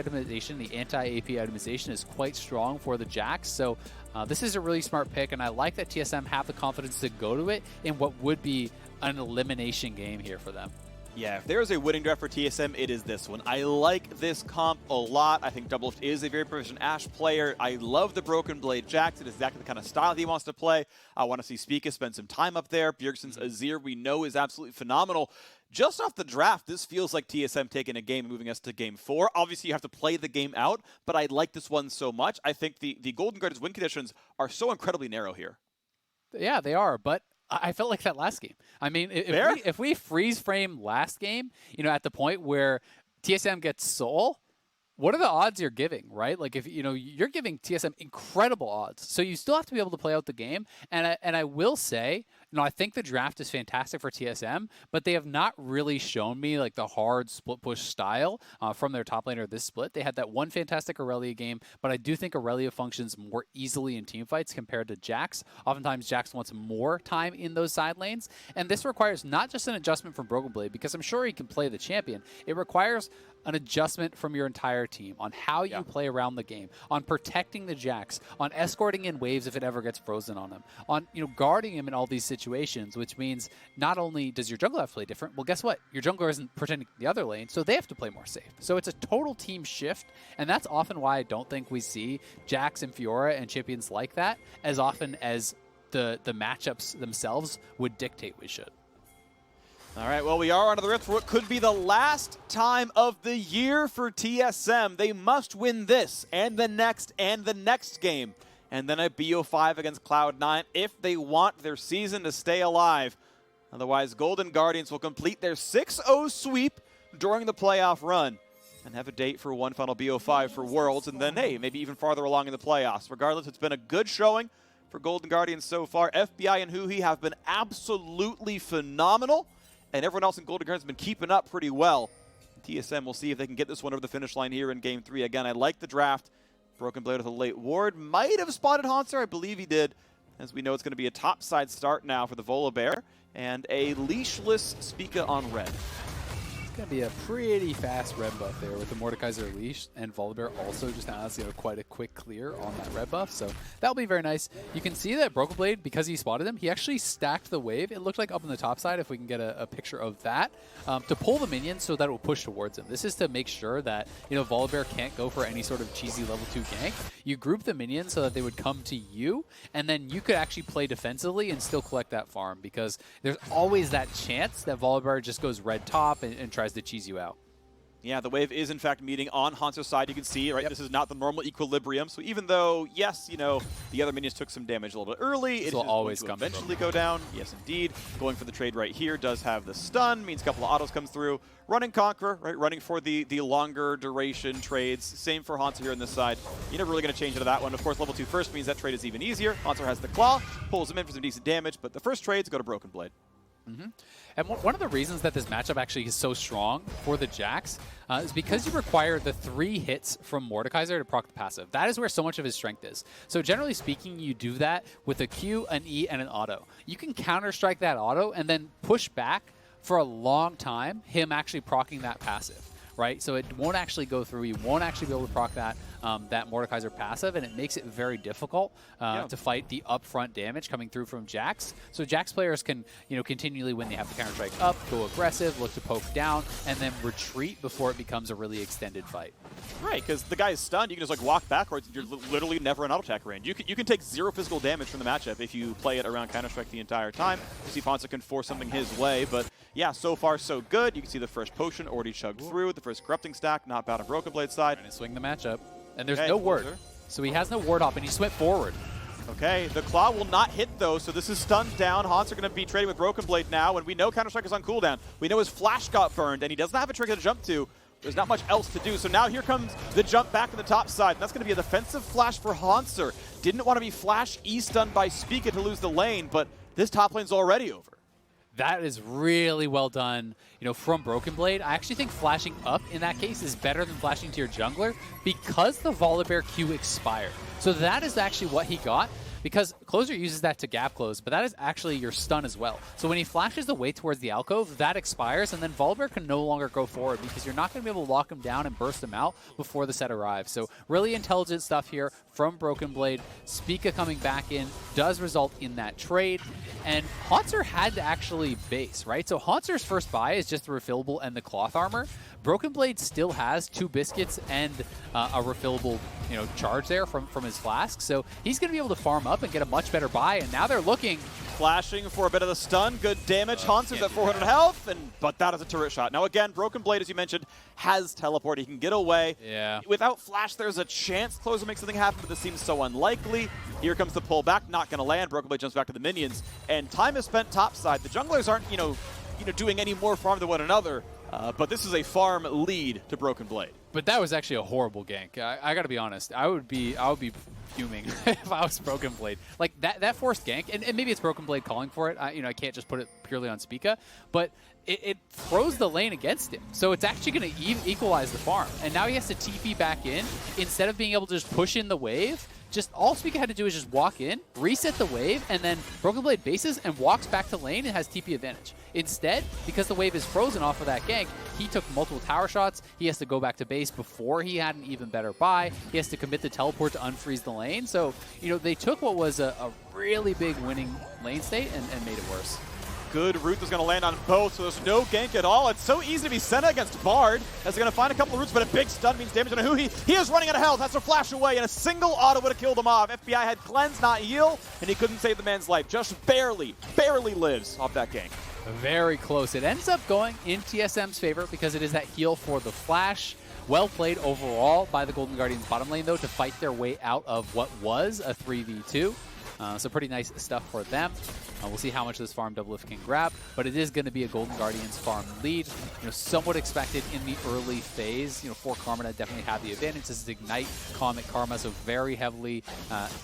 itemization, the anti-AP itemization is quite strong for the Jax, so this is a really smart pick, and I like that TSM have the confidence to go to it in what would be an elimination game here for them. Yeah, if there's a winning draft for TSM, it is this one. I like this comp a lot. I think DoubleLift is a very proficient Ashe player. I love the Broken Blade Jax. It is exactly the kind of style he wants to play. I want to see Spica spend some time up there. Bjergsen's Azir, we know, is absolutely phenomenal. Just off the draft, this feels like TSM taking a game and moving us to game 4. Obviously, you have to play the game out, but I like this one so much. I think the Golden Guardians win conditions are so incredibly narrow here. Yeah, they are, but I felt like that last game. I mean, if we freeze frame last game, you know, at the point where TSM gets Soul, what are the odds you're giving, right? Like, if you know, you're giving TSM incredible odds, so you still have to be able to play out the game. And I will say, you know, I think the draft is fantastic for TSM, but they have not really shown me like the hard split push style from their top laner this split. They had that one fantastic Aurelia game, but I do think Aurelia functions more easily in team fights compared to Jax. Oftentimes, Jax wants more time in those side lanes, and this requires not just an adjustment from Broken Blade, because I'm sure he can play the champion. It requires an adjustment from your entire team on how you play around the game, on protecting the Jax, on escorting in waves if it ever gets frozen on him, on, you know, guarding him in all these situations, which means not only does your jungler have to play different, well, guess what? Your jungler isn't protecting the other lane, so they have to play more safe. So it's a total team shift, and that's often why I don't think we see Jax and Fiora and champions like that as often as the matchups themselves would dictate we should. All right, well, we are onto the rift for what could be the last time of the year for TSM. They must win this and the next game, and then a BO5 against Cloud9 if they want their season to stay alive. Otherwise, Golden Guardians will complete their 6-0 sweep during the playoff run and have a date for one final BO5 for Worlds, and then, hey, maybe even farther along in the playoffs. Regardless, it's been a good showing for Golden Guardians so far. FBI and Huhi have been absolutely phenomenal, and everyone else in Golden Guardians has been keeping up pretty well. TSM will see if they can get this one over the finish line here in Game 3. Again, I like the draft. Broken Blade with a late ward. Might have spotted Hauntzer. I believe he did. As we know, it's going to be a topside start now for the Volibear. And a leashless Spica on red. It's going to be a pretty fast red buff there with the Mordekaiser leash, and Volibear also just has, you know, quite a quick clear on that red buff, so that'll be very nice. You can see that Broken Blade, because he spotted him, he actually stacked the wave. It looked like up on the top side, if we can get a picture of that, to pull the minions so that it will push towards him. This is to make sure that, you know, Volibear can't go for any sort of cheesy level 2 gank. You group the minions so that they would come to you, and then you could actually play defensively and still collect that farm, because there's always that chance that Volibear just goes red top and tries to cheese you out. Yeah, the wave is in fact meeting on Hauntser's side. You can see, right, this is not the normal equilibrium. So even though, yes, you know, the other minions took some damage a little bit early, it will always eventually go down. Yes, indeed. Going for the trade right here does have the stun, means a couple of autos comes through. Running Conqueror, right, running for the longer duration trades. Same for Hauntzer here on this side. You're never really going to change into that one. Of course, level 2 first means that trade is even easier. Hauntzer has the claw, pulls him in for some decent damage, but the first trades go to Broken Blade. And one of the reasons that this matchup actually is so strong for the Jax is because you require the 3 hits from Mordekaiser to proc the passive. That is where so much of his strength is. So generally speaking, you do that with a Q, an E, and an auto. You can counter-strike that auto and then push back for a long time, him actually proccing that passive. Right, so it won't actually go through. You won't actually be able to proc that Mordekaiser passive, and it makes it very difficult to fight the upfront damage coming through from Jax. So Jax players can, you know, continually, when they have the counter strike up, go aggressive, look to poke down, and then retreat before it becomes a really extended fight. Right, because the guy is stunned. You can just like walk backwards. You're literally never in auto attack range. You can take 0 physical damage from the matchup if you play it around counter strike the entire time. You see Hauntzer can force something his way, but yeah, so far so good. You can see the first potion already chugged through. The first corrupting stack, not bad on Broken Blade side. Trying to swing the matchup. And there's no ward. So he has no ward up, and he went forward. Okay, the claw will not hit though, so this is stunned down. Hauntzer going to be trading with Broken Blade now, and we know Counter-Strike is on cooldown. We know his flash got burned, and he doesn't have a trigger to jump to. There's not much else to do, so now here comes the jump back to the top side, and that's going to be a defensive flash for Hauntzer. Didn't want to be flash E-stunned by Spica to lose the lane, but this top lane's already over. That is really well done, you know, from Broken Blade. I actually think flashing up in that case is better than flashing to your jungler because the Volibear Q expired. So that is actually what he got. because Closer uses that to gap close, but that is actually your stun as well. So when he flashes away towards the alcove, that expires, and then Volibear can no longer go forward because you're not going to be able to lock him down and burst him out before the set arrives. So really intelligent stuff here from Broken Blade. Spica coming back in does result in that trade, and Hauntzer had to actually base, right? So Hauntzer's first buy is just the refillable and the cloth armor. Broken Blade still has 2 biscuits and a refillable, charge there from his flask. So he's going to be able to farm up and get a much better buy. And now they're looking. Flashing for a bit of the stun. Good damage. Hauntzer's at 400 health, but that is a turret shot. Now again, Broken Blade, as you mentioned, has teleport. He can get away. Yeah. Without Flash, there's a chance Closer makes something happen, but this seems so unlikely. Here comes the pullback. Not going to land. Broken Blade jumps back to the minions. And time is spent topside. The junglers aren't, doing any more farm than one another. But this is a farm lead to Broken Blade. But that was actually a horrible gank. I got to be honest. I would be fuming if I was Broken Blade. Like that forced gank, and maybe it's Broken Blade calling for it. I can't just put it purely on Spica, but it throws the lane against him. So it's actually going to equalize the farm. And now he has to TP back in instead of being able to just push in the wave. Just all Spica had to do is just walk in, reset the wave, and then Broken Blade bases and walks back to lane and has TP advantage. Instead, because the wave is frozen off of that gank, he took multiple tower shots. He has to go back to base before he had an even better buy. He has to commit the teleport to unfreeze the lane. So, they took what was a really big winning lane state and made it worse. Good root is going to land on both, so there's no gank at all. It's so easy to be Senna against Bard, as they're going to find a couple of roots, but a big stun means damage on a Huhi. He is running out of health, has to flash away, and a single auto would have killed him off. FBI had cleanse, not heal, and he couldn't save the man's life. Just barely lives off that gank. Very close. It ends up going in TSM's favor because it is that heal for the flash. Well played overall by the Golden Guardians bottom lane, though, to fight their way out of what was a 3v2. So pretty nice stuff for them. We'll see how much this farm DoubleLift can grab, but it is going to be a Golden Guardians farm lead. Somewhat expected in the early phase. For Karma to definitely have the advantage. This is Ignite, Comet Karma, so very heavily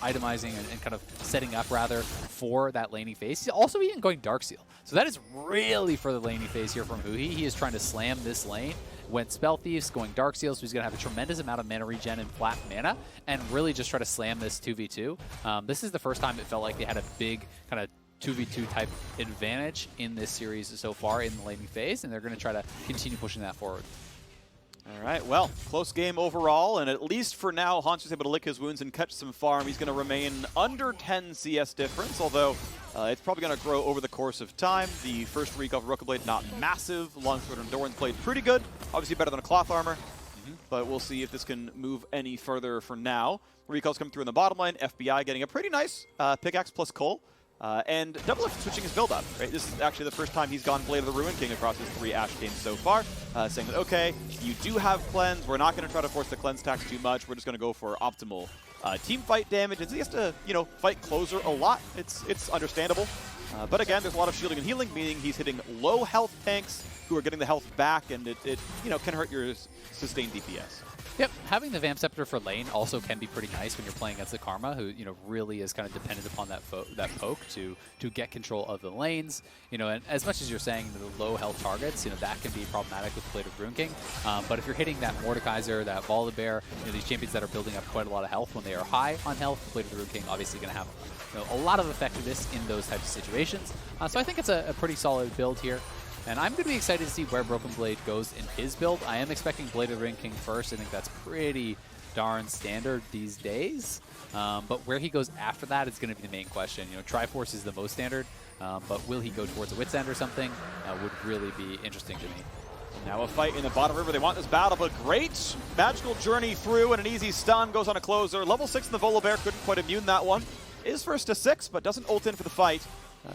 itemizing and kind of setting up rather for that laning phase. He's also even going Darkseal. So that is really for the laning phase here from Huhi. He is trying to slam this lane. Went Spell Thieves, going Darkseal, so he's going to have a tremendous amount of mana regen and flat mana, and really just try to slam this 2v2. This is the first time it felt like they had a big kind of 2v2 type advantage in this series so far in the laning phase, and they're going to try to continue pushing that forward. All right, well, close game overall, and at least for now, Hauntzer's able to lick his wounds and catch some farm. He's going to remain under 10 CS difference, although it's probably going to grow over the course of time. The first recall of Broken Blade, not massive. Longsword and Doran's played pretty good, obviously better than a cloth armor, but we'll see if this can move any further for now. Recalls come through in the bottom lane, FBI getting a pretty nice pickaxe plus Cole. And DoubleLift switching his build up, right? This is actually the first time he's gone Blade of the Ruin King across his 3 Ashe games so far, saying that, okay, you do have cleanse, we're not going to try to force the cleanse tax too much, we're just going to go for optimal team fight damage. And so he has to, fight Closer a lot. It's understandable. But again, there's a lot of shielding and healing, meaning he's hitting low health tanks who are getting the health back, and it can hurt your sustained DPS. Yep, having the Vamp Scepter for lane also can be pretty nice when you're playing against the Karma, who really is kind of dependent upon that poke to get control of the lanes. And as much as you're saying the low health targets, that can be problematic with Blade of Ruin King. But if you're hitting that Mordekaiser, that Volibear, these champions that are building up quite a lot of health when they are high on health, Blade of the Ruin King obviously going to have a lot of effectiveness in those types of situations. So I think it's a pretty solid build here. And I'm going to be excited to see where Broken Blade goes in his build. I am expecting Blade of the Ruin King first. I think that's pretty darn standard these days. But where he goes after that is going to be the main question. Triforce is the most standard, but will he go towards a Wit's End or something would really be interesting to me. Now a fight in the bottom river. They want this battle, but great magical journey through, and an easy stun goes on a Closer. Level 6 in the Volibear, couldn't quite immune that one. Is first to 6, but doesn't ult in for the fight.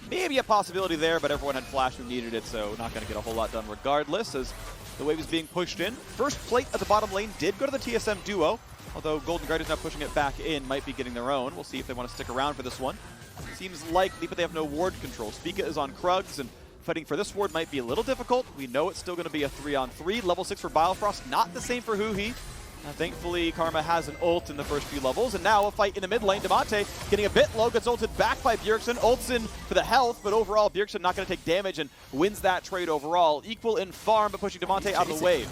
Maybe a possibility there, but everyone had flash who needed it, so not going to get a whole lot done regardless as the wave is being pushed in. First plate at the bottom lane did go to the TSM duo, although Golden Guardians now pushing it back in, might be getting their own. We'll see if they want to stick around for this one. Seems likely, but they have no ward control. Spica is on Krugs, and fighting for this ward might be a little difficult. We know it's still going to be a 3-on-3. Level 6 for Biofrost, not the same for Huhi. Thankfully, Karma has an ult in the first few levels, and now a fight in the mid lane. Damonte getting a bit low, gets ulted back by Bjergsen. Ults in for the health, but overall, Bjergsen not going to take damage and wins that trade overall. Equal in farm, but pushing Damonte out of the wave.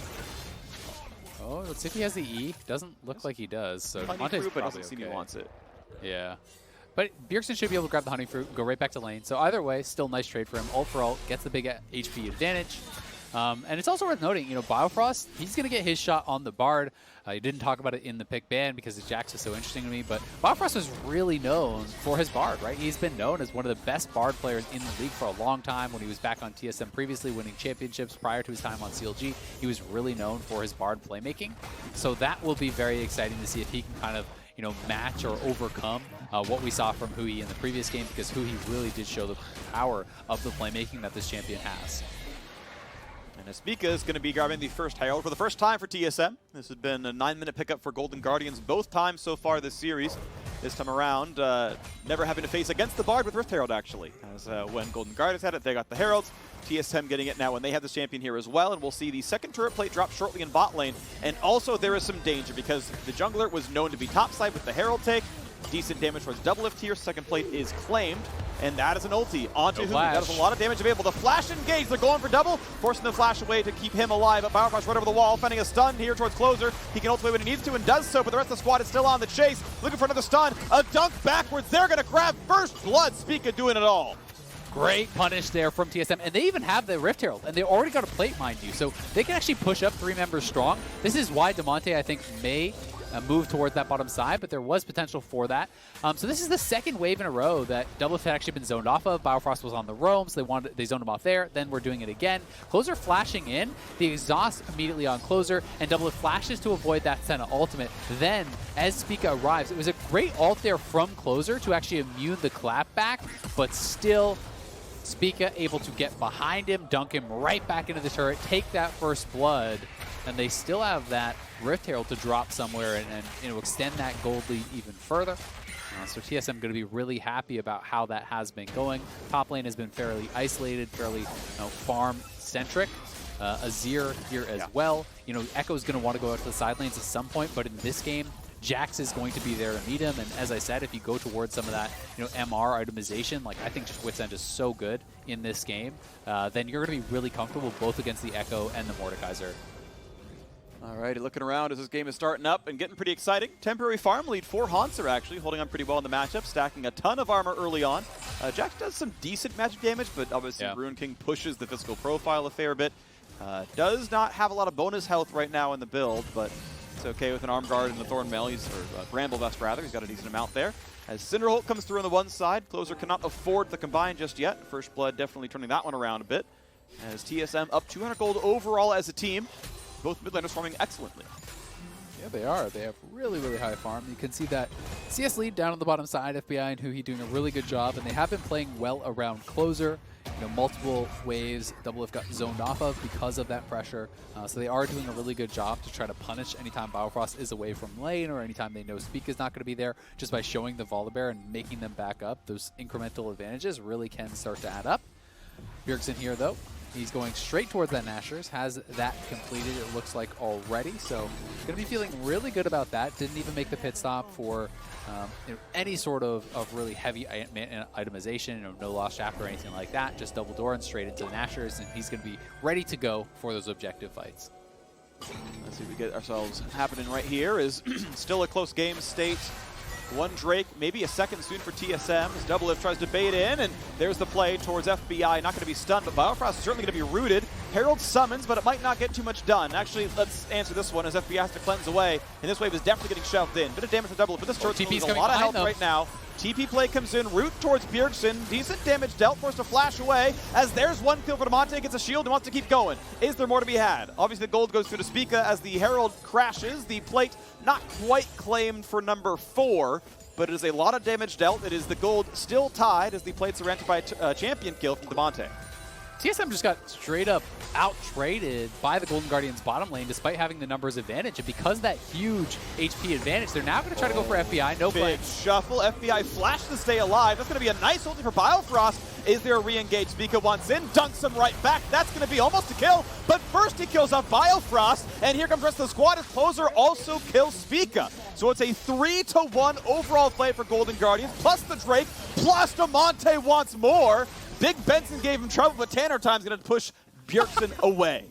Oh, let's see if he has the E. Doesn't look like he does, so Damonte's probably doesn't seem he wants it. Yeah. But Bjergsen should be able to grab the Honey Fruit, go right back to lane. So either way, still nice trade for him. Ult for ult, gets the big HP advantage. And it's also worth noting, Biofrost, he's going to get his shot on the Bard. He didn't talk about it in the pick ban because his Jax is so interesting to me, but Biofrost was really known for his Bard, right? He's been known as one of the best Bard players in the league for a long time. When he was back on TSM previously, winning championships prior to his time on CLG, he was really known for his Bard playmaking. So that will be very exciting to see if he can kind of match or overcome what we saw from Huhi in the previous game, because Huhi really did show the power of the playmaking that this champion has. And Spica is going to be grabbing the first Herald for the first time for TSM. This has been a 9-minute pickup for Golden Guardians both times so far this series. This time around, never having to face against the Bard with Rift Herald, actually. As when Golden Guardians had it, they got the Heralds. TSM getting it now when they have this champion here as well. And we'll see the second turret plate drop shortly in bot lane. And also there is some danger because the jungler was known to be topside with the Herald take. Decent damage towards Doublelift here. Second plate is claimed. And that is an ulti onto Huhi. That is a lot of damage available. The flash engage. They're going for double, forcing the flash away to keep him alive. But Biofrost right over the wall, finding a stun here towards closer. He can ultimate when he needs to and does so, but the rest of the squad is still on the chase. Looking for another stun. A dunk backwards. They're going to grab first blood. Spica doing it all. Great punish there from TSM. And they even have the Rift Herald. And they already got a plate, mind you. So they can actually push up 3 members strong. This is why Damonte, I think, may move towards that bottom side, but there was potential for that. So this is the second wave in a row that DoubleLift had actually been zoned off of. Biofrost was on the roam, so they zoned him off there. Then we're doing it again. Closer flashing in, the exhaust immediately on Closer, and DoubleLift flashes to avoid that Senna ultimate. Then, as Spica arrives, it was a great ult there from Closer to actually immune the clap back, but still Spica able to get behind him, dunk him right back into the turret, take that first blood, and they still have that Rift Herald to drop somewhere and extend that gold lead even further. So TSM going to be really happy about how that has been going. Top lane has been fairly isolated, fairly farm-centric. Azir here as well. Ekko's going to want to go out to the side lanes at some point, but in this game, Jax is going to be there to meet him. And as I said, if you go towards some of that MR itemization, like I think just Wits End is so good in this game, then you're going to be really comfortable both against the Ekko and the Mordekaiser. Alrighty, looking around as this game is starting up and getting pretty exciting. Temporary farm lead for Hauntzer, actually, holding on pretty well in the matchup, stacking a ton of armor early on. Jax does some decent magic damage, but obviously Ruin King pushes the physical profile a fair bit. Does not have a lot of bonus health right now in the build, but it's okay with an Arm Guard and the Thorn Mail, or Bramble Vest rather. He's got a decent amount there. As Cinderholt comes through on the one side, Closer cannot afford the combine just yet. First Blood definitely turning that one around a bit. As TSM up 200 gold overall as a team. Both mid laners farming excellently. Yeah, they are. They have really, really high farm. You can see that CS lead down on the bottom side, FBI and Huhi doing a really good job, and they have been playing well around Closer. Multiple waves DoubleLift got zoned off of because of that pressure. So they are doing a really good job to try to punish anytime Biofrost is away from lane or anytime they know Spica is not going to be there, just by showing the Volibear and making them back up. Those incremental advantages really can start to add up. Bjergsen here, though. He's going straight towards that Nashers, has that completed, it looks like, already. So going to be feeling really good about that. Didn't even make the pit stop for any sort of really heavy itemization, no lost shaft or anything like that. Just double door and straight into the Nashers, and he's going to be ready to go for those objective fights. Let's see what we get ourselves happening right here. Is still a close game state. One Drake, maybe a second soon for TSM as DoubleLift tries to bait in, and there's the play towards FBI. Not going to be stunned, but Biofrost is certainly going to be rooted. Herald summons, but it might not get too much done. Actually, let's answer this one as FBI has to cleanse away, and this wave is definitely getting shoved in. Bit of damage for DoubleLift, but this turret's losing a lot of health right now. TP play comes in, root towards Bjergsen. Decent damage dealt, forced to flash away, as there's one kill for Damonte, gets a shield and wants to keep going. Is there more to be had? Obviously, the gold goes through to Spica as the Herald crashes. The plate not quite claimed for number 4, but it is a lot of damage dealt. It is the gold still tied as the plates are rented by a champion kill from Damonte. TSM just got straight up out-traded by the Golden Guardians bottom lane despite having the numbers advantage. And because that huge HP advantage, they're now going to try to go for FBI. No play. Big shuffle. FBI flash to stay alive. That's going to be a nice ulti for Biofrost. Is there a re-engage? Spica wants in, dunks him right back. That's going to be almost a kill. But first he kills off Biofrost. And here comes the rest of the squad as Closer also kills Spica. So it's a 3-1 overall play for Golden Guardians, plus the Drake, plus Damonte wants more. Big Benson gave him trouble, but Tanner Time's going to push Bjergsen away.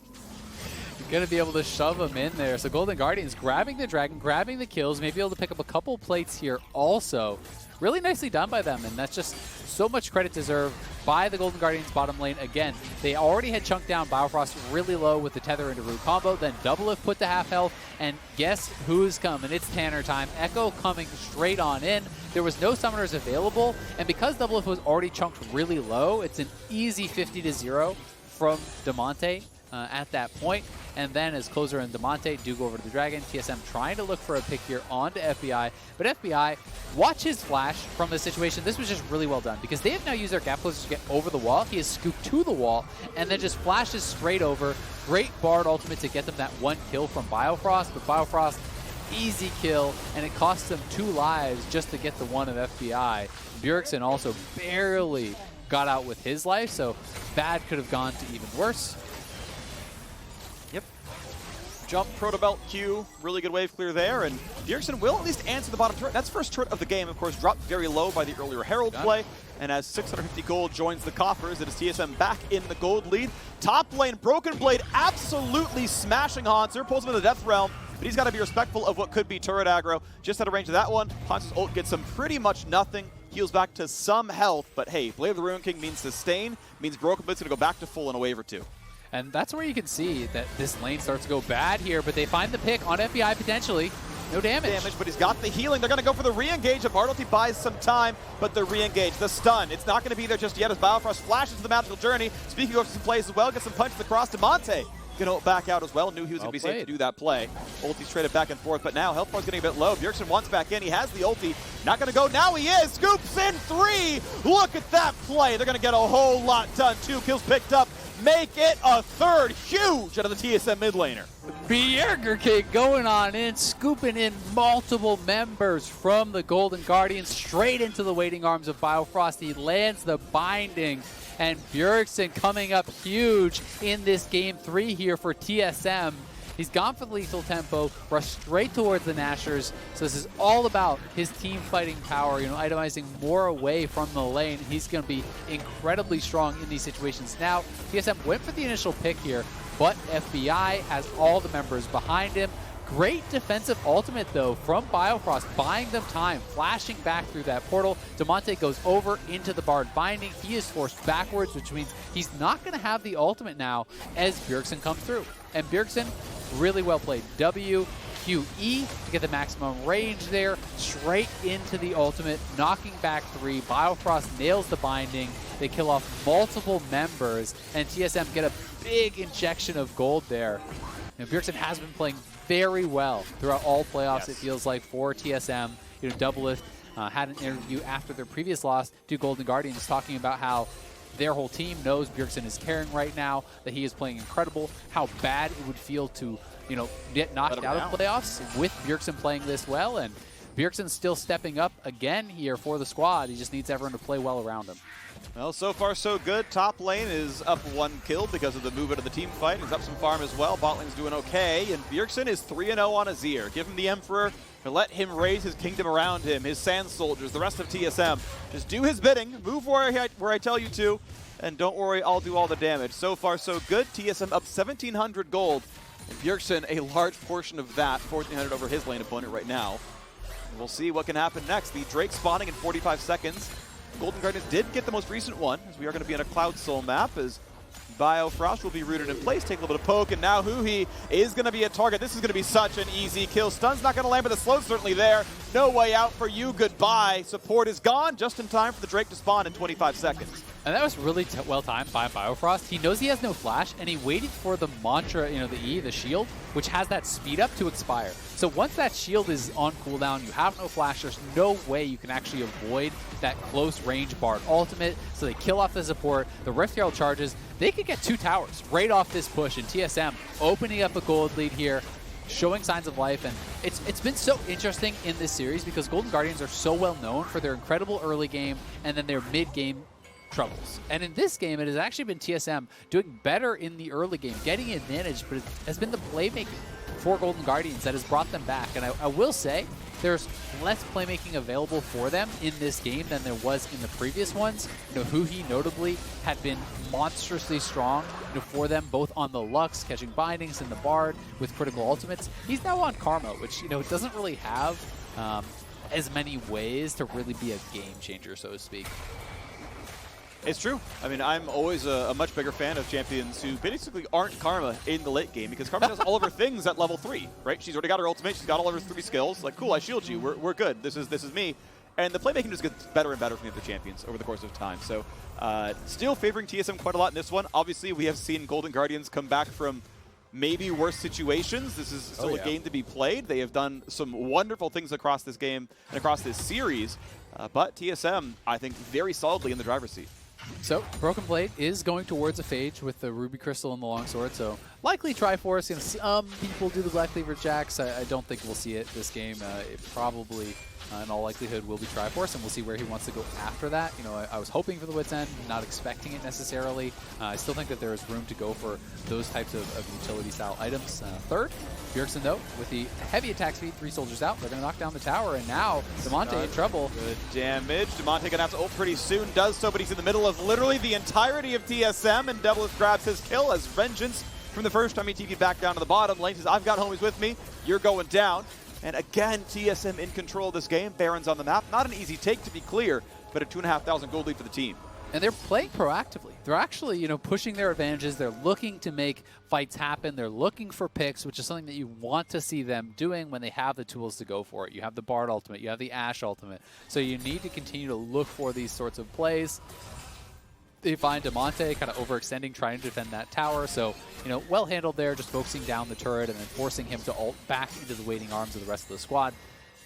Going to be able to shove him in there. So Golden Guardians grabbing the dragon, grabbing the kills, maybe able to pick up a couple plates here also. Really nicely done by them, and that's just so much credit deserved by the Golden Guardians bottom lane. Again, they already had chunked down Biofrost really low with the Tether into Root combo, then DoubleLift put to half health, and guess who's coming? It's Tanner time. Ekko coming straight on in. There was no summoners available, and because DoubleLift was already chunked really low, it's an easy 50-0 from Damonte at that point. And then as Closer and Damonte do go over to the Dragon, TSM trying to look for a pick here onto FBI. But FBI, watch his flash from this situation. This was just really well done because they have now used their gap closers to get over the wall. He has scooped to the wall and then just flashes straight over. Great Bard ultimate to get them that one kill from Biofrost. But Biofrost, easy kill, and it costs them 2 lives just to get the one of FBI. Bjergsen also barely got out with his life, so bad could have gone to even worse. Yep. Jump, proto belt, Q, really good wave clear there, and Bjergsen will at least answer the bottom turret. That's first turret of the game, of course, dropped very low by the earlier Herald play, and as 650 gold joins the coffers, it is TSM back in the gold lead. Top lane, Broken Blade absolutely smashing Hauntzer, pulls him into the Death Realm, but he's got to be respectful of what could be turret aggro. Just out of range of that one, Hauntzer's ult gets him pretty much nothing, heals back to some health, but hey, Blade of the Ruin King means sustain, means Broken Blade's going to go back to full in a wave or two. And that's where you can see that this lane starts to go bad here, but they find the pick on FBI potentially. No damage. But he's got the healing. They're going to go for the re-engage. And Mordekaiser buys some time, but the re-engage, the stun, it's not going to be there just yet as Biofrost flashes the magical journey. Spica goes to some plays as well, gets some punches across. Damonte going to back out as well. Knew he was going to be safe to do that play. Ulti's traded back and forth, but now health bar's getting a bit low. Bjergsen wants back in. He has the ulti. Not going to go. Now he is. Scoops in 3. Look at that play. They're going to get a whole lot done. 2 kills picked up. Make it a third. Huge out of the TSM mid laner. Bjergsen going on in, scooping in multiple members from the Golden Guardians straight into the waiting arms of Biofrost. He lands the binding, and Bjergsen coming up huge in this game 3 here for TSM. He's gone for the lethal tempo, rushed straight towards the Nashers. So this is all about his team fighting power, itemizing more away from the lane. He's going to be incredibly strong in these situations. Now, TSM went for the initial pick here, but FBI has all the members behind him. Great defensive ultimate, though, from Biofrost, buying them time, flashing back through that portal. Damonte goes over into the Bard binding. He is forced backwards, which means he's not going to have the ultimate now as Bjergsen comes through. And Bjergsen, really well played. W, Q, E to get the maximum range there. Straight into the ultimate, knocking back 3. Biofrost nails the binding. They kill off multiple members, and TSM get a big injection of gold there. Bjergsen has been playing very well throughout all playoffs, it feels like, for TSM. DoubleLift had an interview after their previous loss to Golden Guardians talking about how their whole team knows Bjergsen is carrying right now, that he is playing incredible, how bad it would feel to, get knocked out of playoffs with Bjergsen playing this well, and Bjergsen's still stepping up again here for the squad. He just needs everyone to play well around him. Well, so far so good. Top lane is up 1 kill because of the movement of the team fight. He's up some farm as well. Bot lane's doing okay, and Bjergsen is 3-0 on Azir. Give him the Emperor, and let him raise his kingdom around him, his Sand Soldiers, the rest of TSM. Just do his bidding, move where I tell you to, and don't worry, I'll do all the damage. So far so good. TSM up 1,700 gold, and Bjergsen a large portion of that, 1,400 over his lane opponent right now. And we'll see what can happen next. The Drake spawning in 45 seconds. Golden Guardians did get the most recent one, as we are going to be on a Cloud Soul map, as Biofrost will be rooted in place, take a little bit of poke, and now Huhi is going to be a target. This is going to be such an easy kill. Stun's not going to land, but the slow's certainly there. No way out for you. Goodbye. Support is gone, just in time for the Drake to spawn in 25 seconds. And that was really well timed by Biofrost. He knows he has no flash, and he waited for the mantra, the E, the shield, which has that speed up to expire. So once that shield is on cooldown, you have no flash, there's no way you can actually avoid that close range Bard ultimate. So they kill off the support, the Rift Herald charges, they could get 2 towers right off this push, and TSM opening up a gold lead here, showing signs of life. And it's been so interesting in this series because Golden Guardians are so well known for their incredible early game and then their mid game troubles. And in this game, it has actually been TSM doing better in the early game, getting advantage, but it has been the playmaking for Golden Guardians that has brought them back. And I will say, there's less playmaking available for them in this game than there was in the previous ones. You know, Huhi notably had been monstrously strong, you know, for them, both on the Lux, catching bindings, and the Bard with critical ultimates. He's now on Karma, which, you know, doesn't really have as many ways to really be a game changer, so to speak. It's true. I mean, I'm always a much bigger fan of champions who basically aren't Karma in the late game, because Karma does all of her things at level 3, right? She's already got her ultimate. She's got all of her 3 skills. Like, cool, I shield you. We're good. This is me. And the playmaking just gets better and better from the other champions over the course of time. So still favoring TSM quite a lot in this one. Obviously, we have seen Golden Guardians come back from maybe worse situations. This is still a game to be played. They have done some wonderful things across this game and across this series. But TSM, I think, very solidly in the driver's seat. So, Broken Blade is going towards a Phage with the Ruby Crystal and the Longsword, so likely Triforce. You know, some people do the Black Cleaver Jax. I don't think we'll see it this game. It probably, in all likelihood, will be Triforce, and we'll see where he wants to go after that. You know, I was hoping for the Wit's End, not expecting it necessarily. I still think that there is room to go for those types of utility-style items. Third, Bjergsen, though, with the heavy attack speed, 3 soldiers out. They're going to knock down the tower, and now Damonte in trouble. Good damage. Damonte going to have to ult pretty soon. Does so, but he's in the middle of literally the entirety of TSM, and DoubleLift grabs his kill as Vengeance from the first time he TV'd back down to the bottom. Lane says, I've got homies with me. You're going down. And again, TSM in control of this game. Baron's on the map. Not an easy take, to be clear, but a 2,500 gold lead for the team. And they're playing proactively. They're actually, you know, pushing their advantages. They're looking to make fights happen. They're looking for picks, which is something that you want to see them doing when they have the tools to go for it. You have the Bard ultimate. You have the Ashe ultimate. So you need to continue to look for these sorts of plays. They find Damonte kind of overextending, trying to defend that tower. So, you know, well handled there, just focusing down the turret and then forcing him to ult back into the waiting arms of the rest of the squad.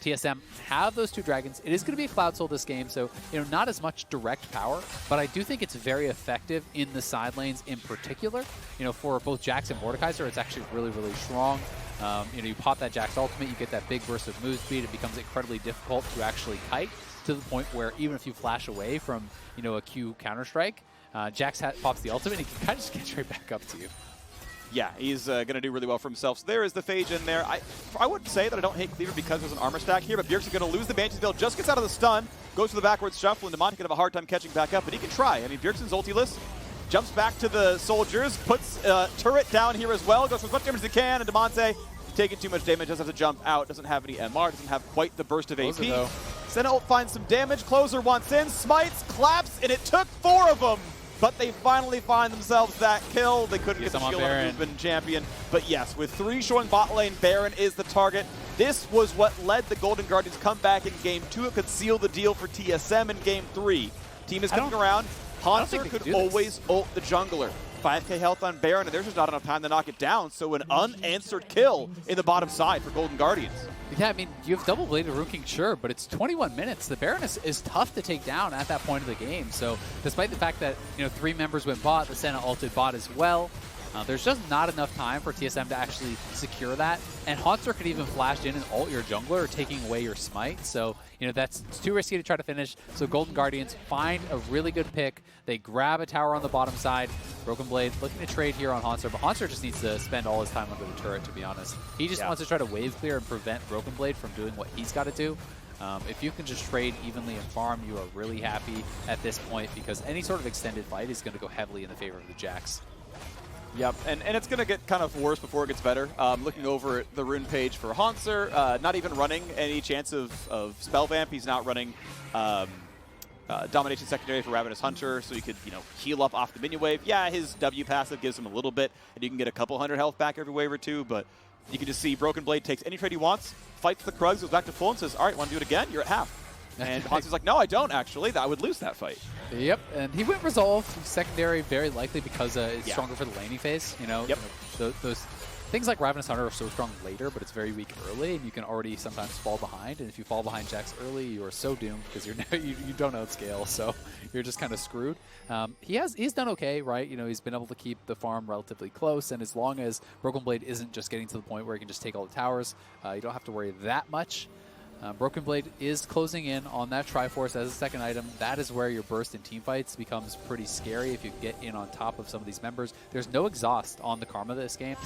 TSM have those 2 dragons. It is going to be a Cloud Soul this game, so, you know, not as much direct power, but I do think it's very effective in the side lanes in particular. You know, for both Jax and Mordekaiser, it's actually really, really strong. You know, you pop that Jax ultimate, you get that big burst of move speed. It becomes incredibly difficult to actually kite, to the point where even if you flash away from, you know, a Q Counter-Strike, Jax pops the ultimate and he can kind of just get straight back up to you. Yeah, he's going to do really well for himself. So there is the Phage in there. I wouldn't say that I don't hate Cleaver because there's an armor stack here, but Bjergsen's going to lose the Banshee's Veil, just gets out of the stun, goes for the backwards shuffle, and Damonte can have a hard time catching back up, but he can try. I mean, Bjergsen's ultiless, jumps back to the soldiers, puts turret down here as well, goes for as much damage as he can, and Damonte, taking too much damage, does have to jump out, doesn't have any MR, doesn't have quite the burst of AP. Senna ult finds some damage, Closer wants in, smites, claps, and it took 4 of them. But they finally find themselves that kill. They couldn't get the shield on a movement champion. But yes, with 3 showing bot lane, Baron is the target. This was what led the Golden Guardians come back in Game 2. It could seal the deal for TSM in Game 3. Team is coming around. Hauntzer could always ult the jungler. 5k health on Baron, and there's just not enough time to knock it down. So an unanswered kill in the bottom side for Golden Guardians. Yeah, I mean, you have double bladed Rune King, sure, but it's 21 minutes. The Baron is tough to take down at that point of the game. So despite the fact that, you know, 3 members went bot, the Senna ulted bot as well, there's just not enough time for TSM to actually secure that. And Hauntzer could even flash in and ult your jungler, taking away your smite. So, you know, it's too risky to try to finish. So Golden Guardians find a really good pick. They grab a tower on the bottom side. Broken Blade looking to trade here on Hauntzer, but Hauntzer just needs to spend all his time under the turret, to be honest. He just wants to try to wave clear and prevent Broken Blade from doing what he's got to do. If you can just trade evenly and farm, you are really happy at this point, because any sort of extended fight is going to go heavily in the favor of the Jax. Yep, and it's going to get kind of worse before it gets better. Looking over at the rune page for Hauntzer, not even running any chance of Spell Vamp. He's not running Domination Secondary for Ravenous Hunter, so he could, you know, heal up off the minion wave. Yeah, his W passive gives him a little bit, and you can get a couple hundred health back every wave or 2, but you can just see Broken Blade takes any trade he wants, fights the Krugs, goes back to full, and says, all right, want to do it again? You're at half. And Hauntzer's like, no, I don't, actually. I would lose that fight. Yep, and he went Resolve secondary very likely because it's stronger for the laning phase. You know, those things like Ravenous Hunter are so strong later, but it's very weak early, and you can already sometimes fall behind. And if you fall behind Jax early, you are so doomed because you don't outscale, so you're just kind of screwed. He's done okay, right? You know, he's been able to keep the farm relatively close, and as long as Broken Blade isn't just getting to the point where he can just take all the towers, you don't have to worry that much. Broken Blade is closing in on that Triforce as a second item. That is where your burst in teamfights becomes pretty scary if you get in on top of some of these members. There's no exhaust on the Karma this game,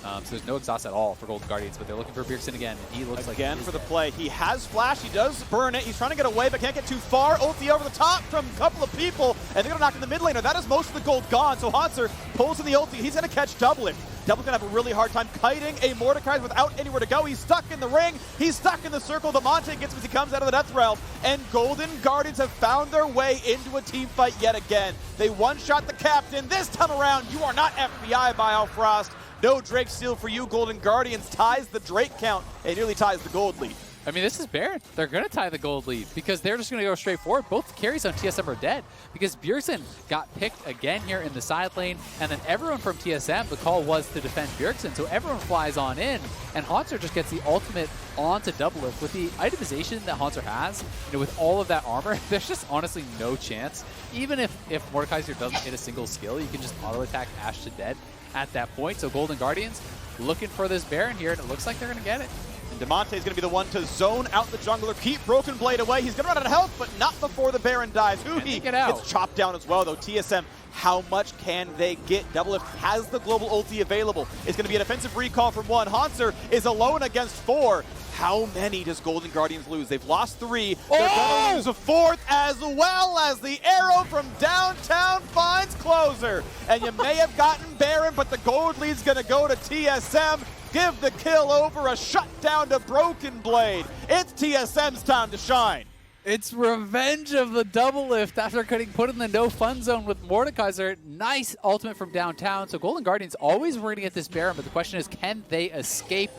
so there's no exhaust at all for Golden Guardians, but they're looking for Bjergsen again, and he looks again like for the play. He has flash, he does burn it, he's trying to get away, but can't get too far. Ulti over the top from a couple of people, and they're gonna knock in the mid laner. That is most of the gold gone, so Hauntzer pulls in the ulti. He's gonna catch DoubleLift. DoubleLift's gonna have a really hard time kiting a Mordekaiser without anywhere to go. He's stuck in the ring, he's stuck in the circle. Damonte gets him as he comes out of the Death Realm, and Golden Guardians have found their way into a team fight yet again. They one-shot the captain. This time around, you are not FBI, Biofrost. No Drake Seal for you. Golden Guardians ties the Drake count and nearly ties the gold lead. I mean, this is Baron. They're going to tie the gold lead because they're just going to go straight forward. Both carries on TSM are dead because Bjergsen got picked again here in the side lane, and then everyone from TSM, the call was to defend Bjergsen, so everyone flies on in, and Hauntzer just gets the ultimate onto DoubleLift. With the itemization that Hauntzer has, with all of that armor, there's just honestly no chance. Even if Mordekaiser doesn't hit a single skill, you can just auto-attack Ashe to dead at that point. So Golden Guardians looking for this Baron here, and it looks like they're going to get it. And Damonte is going to be the one to zone out the jungler, keep Broken Blade away. He's going to run out of health, but not before the Baron dies. Huhi gets chopped down as well, though. TSM, how much can they get? DoubleLift has the global ulti available. It's going to be a defensive recall from one. Hauntzer is alone against 4. How many does Golden Guardians lose? They've lost 3. They're going to lose a 4th, as well as the arrow from downtown finds closer. And you may have gotten Baron, but the gold lead's going to go to TSM. Give the kill over, a shutdown to Broken Blade. It's TSM's time to shine. It's revenge of the DoubleLift after getting put in the no fun zone with Mordekaiser. Nice ultimate from downtown. So Golden Guardians always were going to get this Baron, but the question is, can they escape?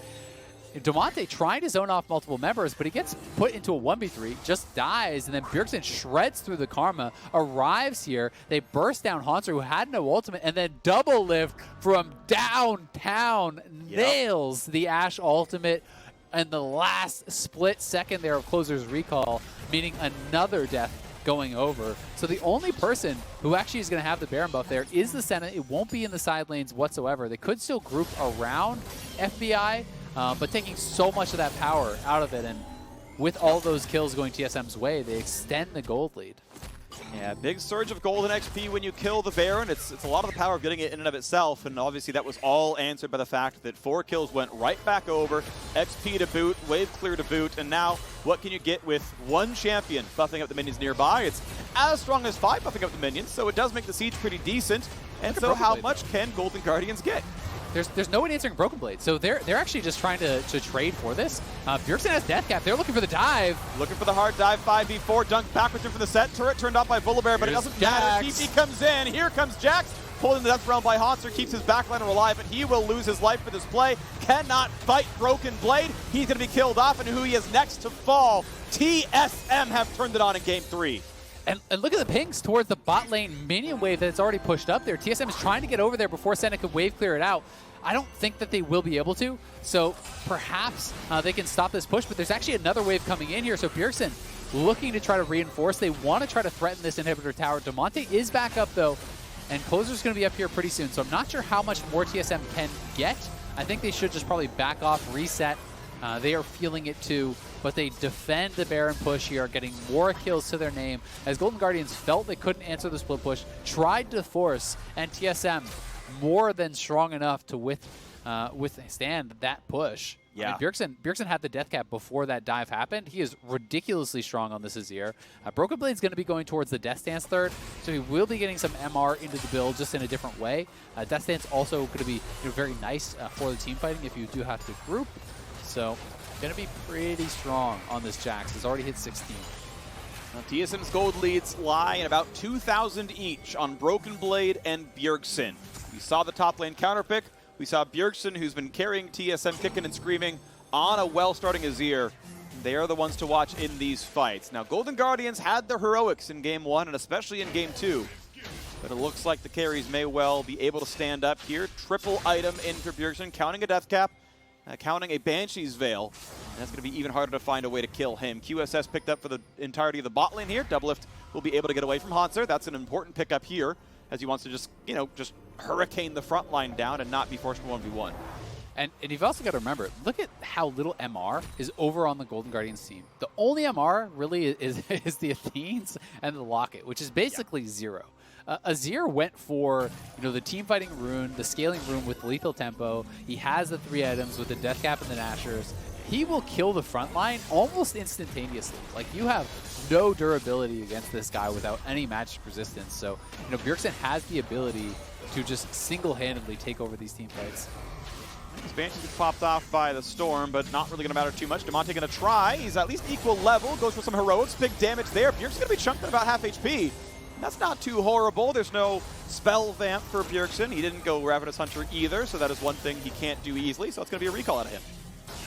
Damonte trying to zone off multiple members, but he gets put into a 1v3, just dies, and then Bjergsen shreds through the Karma, arrives here. They burst down Hauntzer, who had no ultimate, and then DoubleLift from downtown nails the Ashe ultimate in the last split second there of Closer's recall, meaning another death going over. So the only person who actually is going to have the Baron buff there is the Senna. It won't be in the side lanes whatsoever. They could still group around FBI, but taking so much of that power out of it, and with all those kills going TSM's way, they extend the gold lead. Yeah, big surge of golden XP when you kill the Baron. It's a lot of the power of getting it in and of itself, and obviously that was all answered by the fact that 4 kills went right back over, XP to boot, wave clear to boot, and now what can you get with 1 champion buffing up the minions nearby? It's as strong as 5 buffing up the minions, so it does make the siege pretty decent. And so how much can Golden Guardians get? There's no one answering Broken Blade, so they're actually just trying to trade for this. Bjergsen has Death Cap. They're looking for the dive. Looking for the hard dive, 5v4, dunk backwards in for the Sett. Turret turned off by Volibear, but it doesn't matter. TP comes in. Here comes Jax. Pulled in the Death Realm by Hauntzer, keeps his backliner alive, but he will lose his life for this play. Cannot fight Broken Blade. He's going to be killed off, and Huhi is next to fall. TSM have turned it on in Game 3. And look at the pings towards the bot lane minion wave that's already pushed up there. TSM is trying to get over there before Senna could wave clear it out. I don't think that they will be able to, so perhaps they can stop this push, but there's actually another wave coming in here, so Bjergsen looking to try to reinforce. They want to try to threaten this inhibitor tower. Damonte is back up, though, and Closer's going to be up here pretty soon, so I'm not sure how much more TSM can get. I think they should just probably back off, reset. They are feeling it too, but they defend the Baron push here, getting more kills to their name, as Golden Guardians felt they couldn't answer the split push, tried to force, and TSM more than strong enough to withstand that push. Yeah. I mean, Bjergsen had the death cap before that dive happened. He is ridiculously strong on this Azir. Broken Blade's going to be going towards the Death Stance third, so he will be getting some MR into the build just in a different way. Death Stance also going to be very nice for the team fighting if you do have to group. So going to be pretty strong on this Jax. He's already hit 16. Now, TSM's gold leads lie in about 2,000 each on Broken Blade and Bjergsen. We saw the top lane counterpick. We saw Bjergsen, who's been carrying TSM kicking and screaming on a well-starting Azir. They are the ones to watch in these fights. Now, Golden Guardians had their heroics in Game 1 and especially in Game 2. But it looks like the carries may well be able to stand up here. Triple item in for Bjergsen, counting a death cap, counting a Banshee's Veil. And that's going to be even harder to find a way to kill him. QSS picked up for the entirety of the bot lane here. DoubleLift will be able to get away from Hauntzer. That's an important pickup here, as he wants to just, just hurricane the front line down and not be forced to 1v1. And you've also got to remember, look at how little MR is over on the Golden Guardians team. The only MR really is the Athenes and the Locket, which is basically zero. Azir went for the team fighting rune, the scaling rune with lethal tempo. He has the 3 items with the death cap and the Nashers. He will kill the front line almost instantaneously. Like, you have no durability against this guy without any magic resistance. So, Bjergsen has the ability to just single-handedly take over these team fights. Expansion gets popped off by the Storm, but not really going to matter too much. Damonte going to try. He's at least equal level. Goes for some heroics. Big damage there. Bjergsen's going to be chunked at about half HP. That's not too horrible. There's no spell vamp for Bjergsen. He didn't go Ravenous Hunter either, so that is one thing he can't do easily. So it's going to be a recall out of him.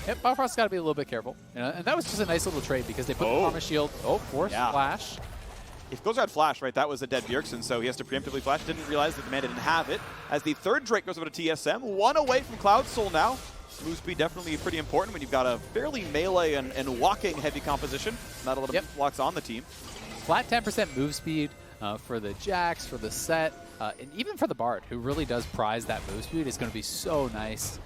Yep, Biofrost's got to be a little bit careful. And that was just a nice little trade because they put the Karma Shield. Oh, force flash. If goes out flash, right, that was a dead Bjergsen, so he has to preemptively flash. Didn't realize that the man didn't have it. As the third Drake goes over to TSM, 1 away from Cloud Soul now. Move speed definitely pretty important when you've got a fairly melee and walking heavy composition. Not a lot of blocks on the team. Flat 10% move speed for the Jax, for the Sett, and even for the Bard, who really does prize that move speed, is going to be so nice.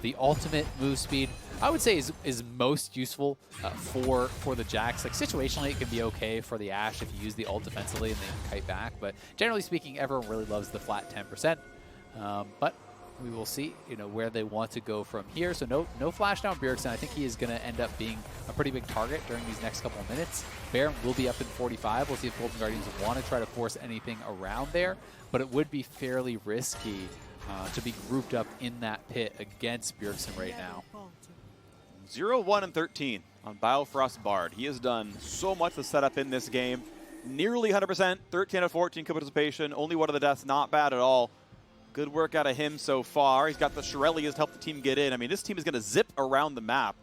The ultimate move speed, I would say, is most useful for the Jax. Like, situationally, it can be okay for the Ashe if you use the ult defensively and they can kite back. But generally speaking, everyone really loves the flat 10%. But we will see, where they want to go from here. So no flash down Bjergsen. I think he is going to end up being a pretty big target during these next couple of minutes. Baron will be up in 45. We'll see if Golden Guardians want to try to force anything around there. But it would be fairly risky to be grouped up in that pit against Bjergsen right now. 0-1 and 13 on Biofrost Bard. He has done so much to set up in this game. Nearly 100%, 13 out of 14 participation. Only one of the deaths, not bad at all. Good work out of him so far. He's got the Shirelias to help the team get in. I mean, this team is going to zip around the map.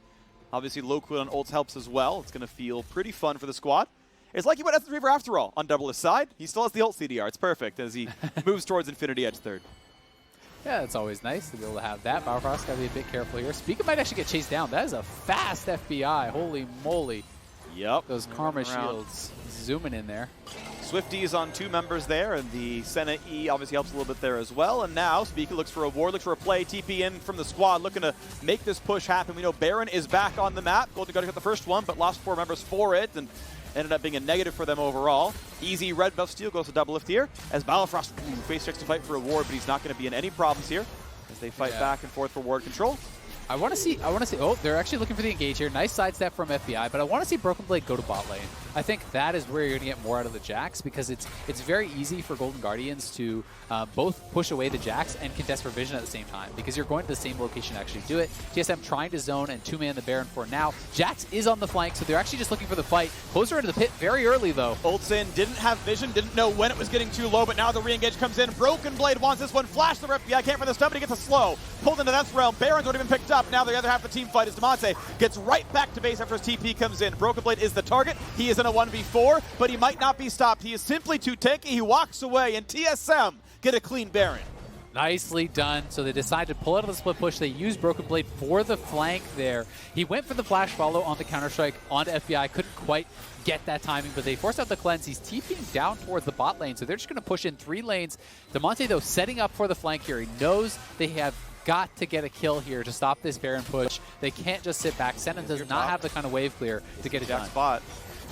Obviously, low cooldown ults helps as well. It's going to feel pretty fun for the squad. It's like he went after the Reaver after all on DoubleLift's side. He still has the ult CDR. It's perfect as he moves towards Infinity Edge third. Yeah, it's always nice to be able to have that. Biofrost got to be a bit careful here. Spica might actually get chased down. That is a fast FBI. Holy moly. Yep. Those Karma Shields zooming in there. Swifties on 2 members there, and the Senna E obviously helps a little bit there as well. And now Spica looks for a ward, looks for a play. TP in from the squad, looking to make this push happen. We know Baron is back on the map. Golden Guardians got the first one, but lost 4 members for it, and ended up being a negative for them overall. Easy red buff steal goes to DoubleLift here, as Biofrost face checks to fight for a ward, but he's not going to be in any problems here as they fight back and forth for ward control. I want to see, oh, they're actually looking for the engage here. Nice sidestep from FBI, but I want to see Broken Blade go to bot lane. I think that is where you're going to get more out of the Jax, because it's very easy for Golden Guardians to both push away the Jax and contest for vision at the same time, because you're going to the same location to actually do it. TSM trying to zone and 2-man the Baron for now. Jax is on the flank, so they're actually just looking for the fight. Closer into the pit very early, though. Ults in, didn't have vision, didn't know when it was getting too low, but now the re-engage comes in. Broken Blade wants this one. Flash the FBI, can't for the stun, but he gets a slow. Pulled into that realm. Baron's already been picked up. Now the other half of the team fight is Damonte. Gets right back to base after his TP comes in. Broken Blade is the target. He is in a 1v4, but he might not be stopped. He is simply too tanky. He walks away, and TSM get a clean Baron. Nicely done. So they decide to pull out of the split push. They use Broken Blade for the flank there. He went for the flash follow on the Counter-Strike onto FBI. Couldn't quite get that timing, but they forced out the cleanse. He's TPing down towards the bot lane, so they're just going to push in 3 lanes. Damonte, though, setting up for the flank here. He knows they have got to get a kill here to stop this Baron push. They can't just sit back. Senna does not have the kind of wave clear to get it done. Spot.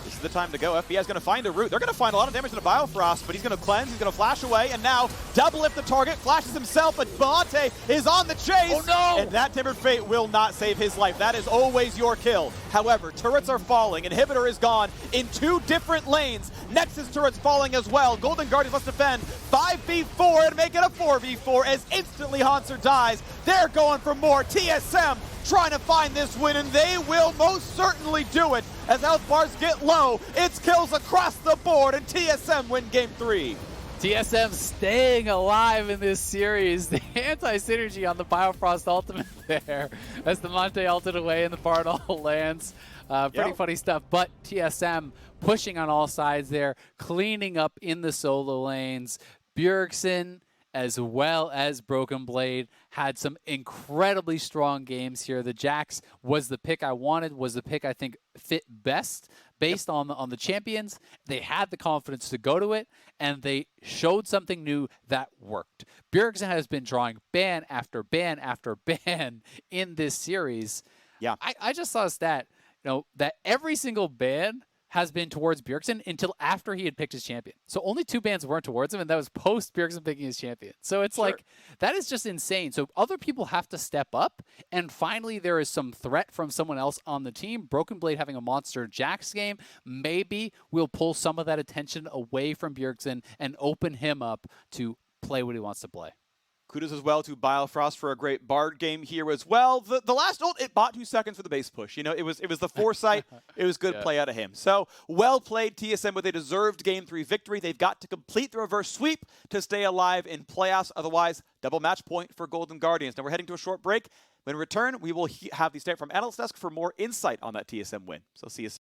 This is the time to go. FBI is going to find a route. They're going to find a lot of damage to the Biofrost, but he's going to cleanse, he's going to flash away, and now DoubleLift the target, flashes himself, but Damonte is on the chase. Oh no! And that Timbered Fate will not save his life. That is always your kill. However, turrets are falling. Inhibitor is gone in 2 different lanes. Nexus turrets falling as well. Golden Guardians must defend 5v4 and make it a 4v4 as instantly Hauntzer dies. They're going for more. TSM trying to find this win, and they will most certainly do it. As health bars get low, it's kills across the board, and TSM win Game 3. TSM staying alive in this series. The anti-synergy on the Biofrost ultimate there as Damonte ulted away and the part all lands. Pretty funny stuff, but TSM pushing on all sides there, cleaning up in the solo lanes. Bjergsen, as well as Broken Blade, had some incredibly strong games here. The Jax was the pick I wanted, was the pick I think fit best, based on the champions. They had the confidence to go to it, and they showed something new that worked. Bjergsen has been drawing ban after ban after ban in this series. Yeah. I just saw a stat, that every single ban has been towards Bjergsen until after he had picked his champion. So only 2 bans weren't towards him, and that was post Bjergsen picking his champion. So it's like, that is just insane. So other people have to step up, and finally there is some threat from someone else on the team. Broken Blade having a monster Jax game, maybe we'll pull some of that attention away from Bjergsen and open him up to play what he wants to play. Kudos as well to Biofrost for a great Bard game here as well. The last ult, it bought 2 seconds for the base push. It was the foresight. It was good play out of him. So well played, TSM, with a deserved Game 3 victory. They've got to complete the reverse sweep to stay alive in playoffs. Otherwise, double match point for Golden Guardians. Now we're heading to a short break. When we return, we will have the state from Analyst Desk for more insight on that TSM win. So see you soon.